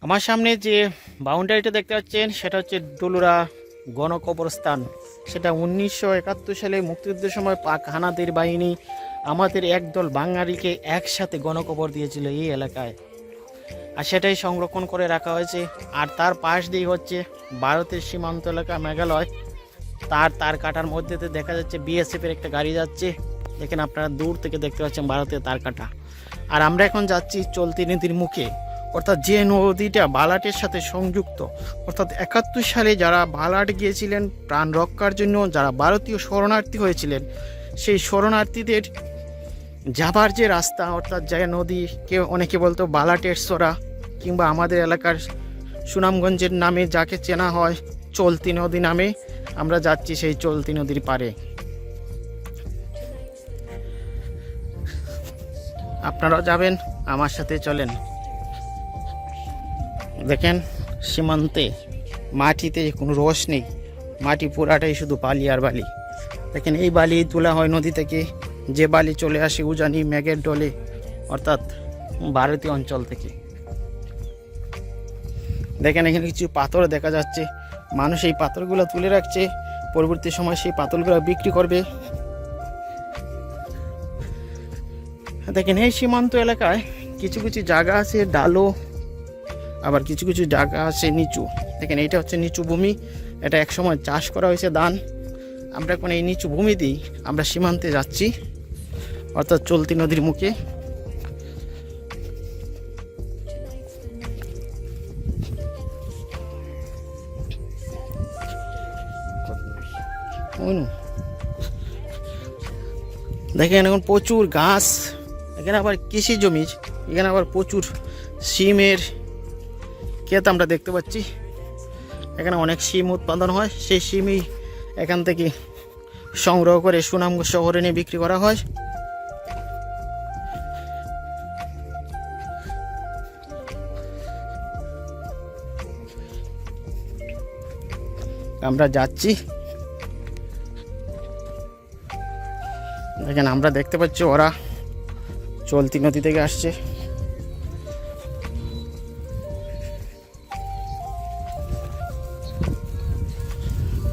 আমার সামনে যে বাউন্ডারিটা দেখতে পাচ্ছেন সেটা হচ্ছে ডলুরা গণকবরস্থান। সেটা 1971 সালে মুক্তিযুদ্ধের সময় পাক হানাদার বাহিনী আমাদের একদল বাঙালিকে একসাথে গণকবর দিয়েছিল এই এলাকায়, আর সেটাই সংরক্ষণ করে রাখা হয়েছে। আর তার পাশ দিয়ে হচ্ছে ভারতের সীমান্ত এলাকা মেঘালয়। তার কাটার মধ্যে দেখা যাচ্ছে বিএসএফ এর একটা গাড়ি যাচ্ছে। দেখেন আপনারা দূর থেকে দেখতে পাচ্ছেন ভারতের তার কাটা। আর আমরা এখন যাচ্ছি চলতি নদীর মুখে, অর্থাৎ যে নদীটা বালাটের সাথে সংযুক্ত। অর্থাৎ 71 সালে যারা বালাট গিয়েছিলেন প্রাণ রক্ষার জন্য, যারা ভারতীয় শরণার্থী হয়েছিলেন, সেই শরণার্থীদের যাবার যে রাস্তা, অর্থাৎ যে নদী, কেউ অনেকে বলতো বালাটের সরা, কিংবা আমাদের এলাকার সুনামগঞ্জের নামে যাকে চেনা হয় চলতি নদী নামে, আমরা যাচ্ছি সেই চলতি নদীর পারে। আপনারাও যাবেন, আমার সাথে চলেন। দেখেন সীমান্তে মাটিতে কোনো রস নেই, মাটি পুরাটাই শুধু বালি আর বালি। দেখেন এই বালি তোলা হয় নদী থেকে, যে বালি চলে আসে উজানি মেঘের ডলে, অর্থাৎ ভারতীয় অঞ্চল থেকে। দেখেন এখানে কিছু পাথর দেখা যাচ্ছে, মানুষ এই পাথরগুলো তুলে রাখছে, পরবর্তী সময় সেই পাথরগুলো বিক্রি করবে। দেখেন এই সীমান্ত এলাকায় কিছু কিছু জায়গা আছে ডালো, আবার কিছু কিছু জায়গা আছে নিচু। দেখেন এইটা হচ্ছে নিচু ভূমি, এটা একসময় চাষ করা হয়েছে ধান। আমরা এখন এই নিচু ভূমি দিই আমরা সীমান্তে যাচ্ছি, অর্থাৎ চলতি নদীর মুখে। দেখেন এখন প্রচুর ঘাস, এখানে আবার কৃষি জমি, এখানে আবার প্রচুর সিমের ক্ষেত আমরা দেখতে পাচ্ছি। এখানে অনেক সিম উৎপাদন হয়, সেই সিমই এখান থেকে সংগ্রহ করে সুনামগঞ্জ শহরে নিয়ে বিক্রি করা হয়। আমরা যাচ্ছি, দেখেন আমরা দেখতে পাচ্ছি ওরা চলতি নদী থেকে আসছে।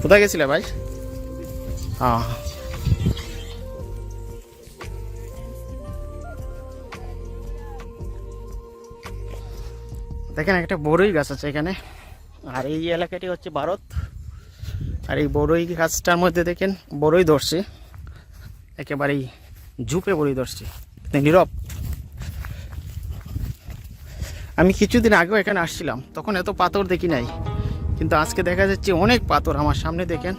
কোথায় গেছিলে ভাই? হ্যাঁ দেখেন একটা বড়ই গাছ আছে এখানে, আর এই এলাকাটি হচ্ছে ভারত। আর এই বড়ই গাছটার মধ্যে দেখেন বড়ই ধরছে, একেবারেই ঝুপে বড়ই ধরছে, নীরব। আমি কিছুদিন আগেও এখানে আসছিলাম, তখন এত পাথর দেখি নাই, কিন্তু আজকে দেখা যাচ্ছে অনেক পাথর আমার সামনে। দেখেন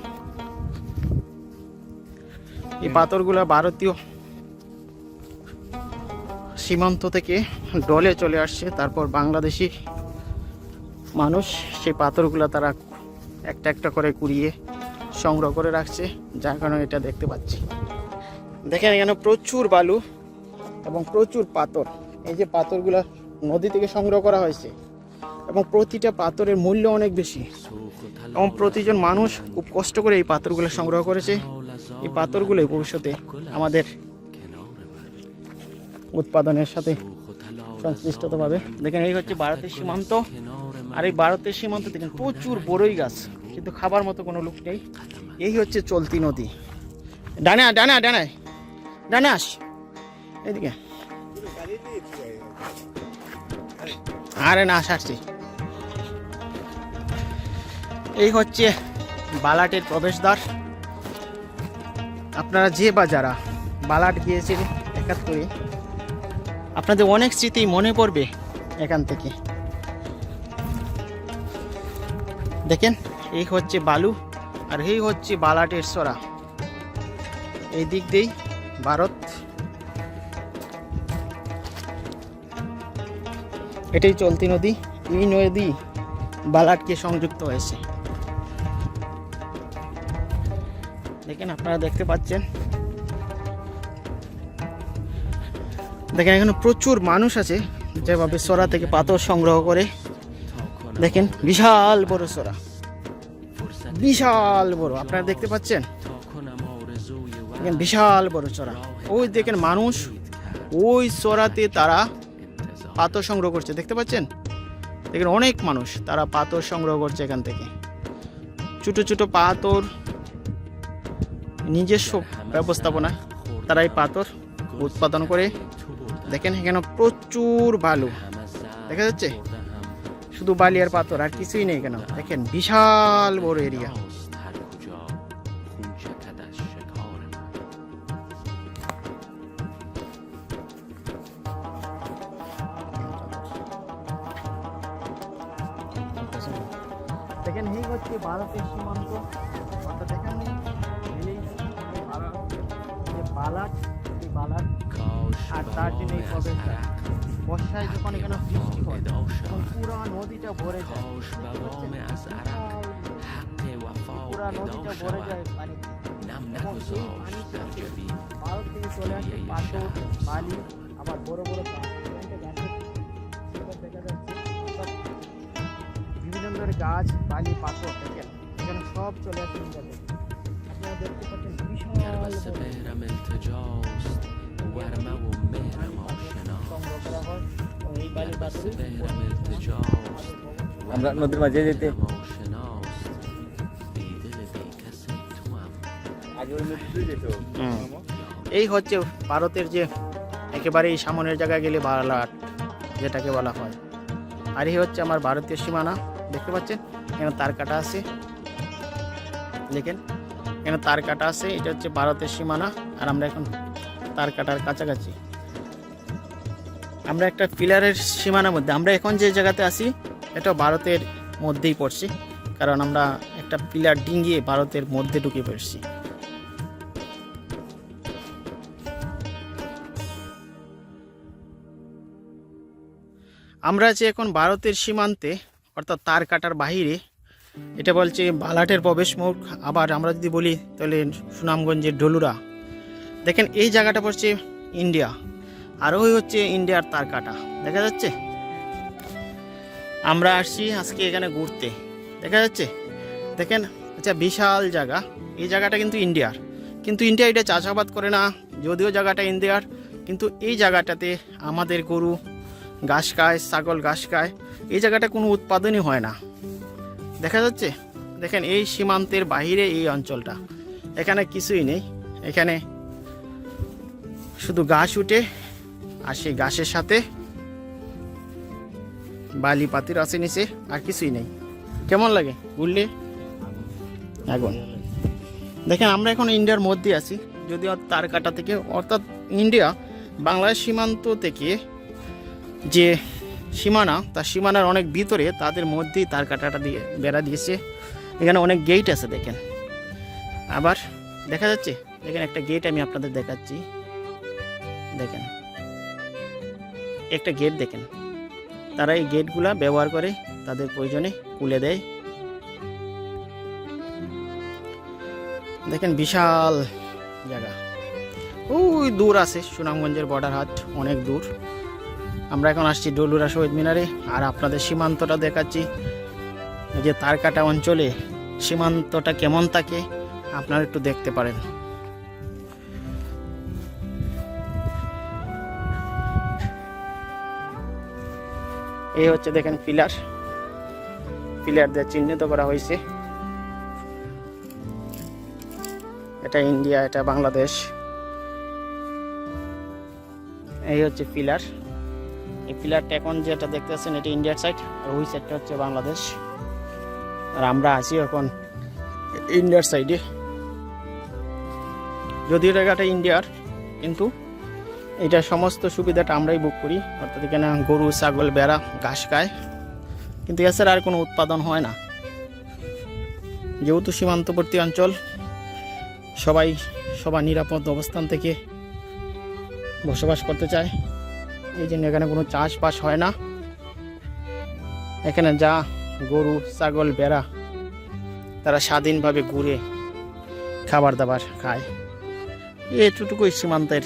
এই পাথরগুলো ভারতীয় সীমান্ত থেকে ডলে চলে আসছে, তারপর বাংলাদেশি মানুষ সেই পাথরগুলো তারা একটা একটা করে কুড়িয়ে সংগ্রহ করে রাখছে, যার কারণে এটা দেখতে পাচ্ছি। দেখেন এখানে প্রচুর বালু এবং প্রচুর পাথর। এই যে পাথরগুলো নদী থেকে সংগ্রহ করা হয়েছে, এবং প্রতিটা পাথরের মূল্য অনেক বেশি, এবং প্রতিজন মানুষ খুব কষ্ট করে এই পাথরগুলো সংগ্রহ করেছে। এই পাথরগুলোই ভবিষ্যতে আমাদের উৎপাদনের সাথে সংশ্লিষ্টতা পাবে। দেখেন এই হচ্ছে ভারতের সীমান্ত, আর এই ভারতের সীমান্ত দেখেন প্রচুর বড়ই গাছ, কিন্তু খাবার মতো কোনো লোক নেই। এই হচ্ছে চলতি নদী। ডানা ডানা ডানায় ডানাস এদিকে, আরে না আসছি। এই হচ্ছে বালাটের প্রবেশদ্বার। আপনারা যে বা যারা বালাট গিয়েছিলেন 71, আপনাদের অনেক স্মৃতি মনে পড়বে এখান থেকে। দেখেন এই হচ্ছে বালু, আর এই হচ্ছে বালাটের সরা। এই দিক দিয়েই ভারত, এটাই চলতি নদী। এই নদী বালাটকে সংযুক্ত হয়েছে। দেখেন আপনারা দেখতে পাচ্ছেন, দেখেন এখানে প্রচুর মানুষ আছে যেভাবে সরা থেকে পাথর সংগ্রহ করে। দেখেন বিশাল বড় সরা, বিশাল বড়, আপনারা দেখতে পাচ্ছেন। দেখেন বিশাল বড় চড়া। ওই দেখেন মানুষ ওই চড়াতে তারা পাথর সংগ্রহ করছে, দেখতে পাচ্ছেন। দেখেন অনেক মানুষ তারা পাথর সংগ্রহ করছে এখান থেকে, ছোটো ছোটো পাথর, নিজস্ব ব্যবস্থাপনা তারা এই পাথর উৎপাদন করে। দেখেন এখানে প্রচুর বালু দেখা যাচ্ছে, শুধু বালি আর পাথর আর কিছুই নেই এখানে। দেখেন বিশাল বড় এরিয়া। দেখেন এই হচ্ছে ভারতের সীমান্ত। দেখেন বালাট, এই বালাট আর তার জন্য এই প্রবেশটা বর্ষায় যখন এখানে বৃষ্টি হয় তখন পুরা নদীটা ভরে যায়, পুরা নদীটা ভরে যায় পানিতে। এবং এই পানিতে ভারত থেকে চলে আসে পাথর, বালি, আবার বড় বড় গাছ দেখা যাচ্ছে, বিভিন্ন ধরনের গাছ, বালি, পাথর দেখেন এখানে সব চলে আসে ইন্ডিয়াতে। আপনারা দেখতে পাচ্ছেন বিশাল আমরা নদীর মাঝে যেতে এই হচ্ছে ভারতের যে একেবারেই সামনের জায়গায় গেলে বালাট যেটাকে বলা হয়। আর এই হচ্ছে আমার ভারতীয় সীমানা, দেখতে পাচ্ছেন এখানে তার কাটা আছে, দেখেন এখানে তার কাটা আছে, এটা হচ্ছে ভারতের সীমানা। আর আমরা এখন তার কাটার কাছাকাছি, আমরা একটা পিলারের সীমানার মধ্যে, আমরা এখন যে জায়গাতে আছি এটা ভারতের মধ্যেই পড়ছি, কারণ আমরা একটা পিলার ডিঙ্গিয়ে ভারতের মধ্যে ঢুকে পড়ছি। আমরা আছি এখন ভারতের সীমান্তে, অর্থাৎ তার কাটার বাহিরে। এটা বলছে বালাটের প্রবেশ মুখ। আবার আমরা যদি বলি তাহলে সুনামগঞ্জের ডলুরা। দেখেন এই জায়গাটা পড়ছে ইন্ডিয়া, আর ওই হচ্ছে ইন্ডিয়ার তার কাটা দেখা যাচ্ছে। আমরা আসছি আজকে এখানে ঘুরতে, দেখা যাচ্ছে দেখেন। আচ্ছা বিশাল জায়গা, এই জায়গাটা কিন্তু ইন্ডিয়ার, কিন্তু ইন্ডিয়া এটা চাষাবাদ করে না, যদিও জায়গাটা ইন্ডিয়ার, কিন্তু এই জায়গাটাতে আমাদের গরু ঘাস খায়, ছাগল ঘাস খায়, এই জায়গাটা কোনো উৎপাদনই হয় না, দেখা যাচ্ছে। দেখেন এই সীমান্তের বাহিরে এই অঞ্চলটা, এখানে কিছুই নেই, এখানে শুধু ঘাস উঠে আর সেই ঘাসের সাথে বালি পাতির আছে নিচে, আর কিছুই নেই। কেমন লাগে ঘুরলে? আগুন। দেখেন আমরা এখন ইন্ডিয়ার মধ্যে আছি, যদিও তার কাটা থেকে, অর্থাৎ ইন্ডিয়া বাংলাদেশ সীমান্ত থেকে যে সীমানা, তার সীমানার অনেক ভিতরে, তাদের মধ্যেই তার কাটাটা দিয়ে বেড়া দিয়েছে। এখানে অনেক গেট আছে দেখেন, আবার দেখা যাচ্ছে দেখেন একটা গেট আমি আপনাদের দেখাচ্ছি, দেখেন একটা গেট দেখেন। তারা এই গেটগুলা ব্যবহার করে তাদের প্রয়োজনে খুলে দেয়। দেখেন বিশাল জায়গা, ওই দূর আছে সুনামগঞ্জের বর্ডার হাট, অনেক দূর। আমরা এখন আসছি ডলুরা শহীদ মিনারে, আর আপনাদের সীমান্তটা দেখাচ্ছি। এই যে তার কাটা অঞ্চলে সীমান্তটা কেমন থাকে আপনারা একটু দেখতে পারেন। এই হচ্ছে দেখেন পিলার, পিলার দিয়ে চিহ্নিত করা হয়েছে। এটা ইন্ডিয়া, এটা বাংলাদেশ। এই হচ্ছে পিলার, এই পিলারটা এখন যেটা দেখতে পাচ্ছেন এটা ইন্ডিয়ার সাইড, আর ওই সাইডটা হচ্ছে বাংলাদেশ। আর আমরা আছি এখন ইন্ডিয়ার সাইডে, যদিও জায়গাটা ইন্ডিয়ার, কিন্তু এটা সমস্ত সুবিধাটা আমরাই বুক করি। অর্থাৎ এখানে গরু, ছাগল, বেড়া ঘাস খায়, কিন্তু এছাড়া আর কোনো উৎপাদন হয় না। যেহেতু সীমান্তবর্তী অঞ্চল, সবাই নিরাপদ অবস্থান থেকে বসবাস করতে চায়, এই জন্য এখানে কোনো চাষবাস হয় না। এখানে যা গরু, ছাগল, বেড়া তারা স্বাধীনভাবে ঘুরে খাবার দাবার খায়। এটুকুই সীমান্তের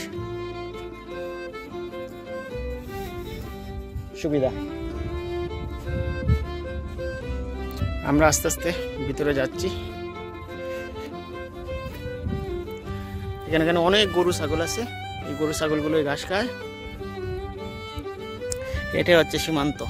সুবিধা। আমরা আস্তে আস্তে ভিতরে যাচ্ছি। এখানে অনেক গরু ছাগল আছে, এই গরু ছাগলগুলোই ঘাস খায়। এটাই হচ্ছে সীমান্ত।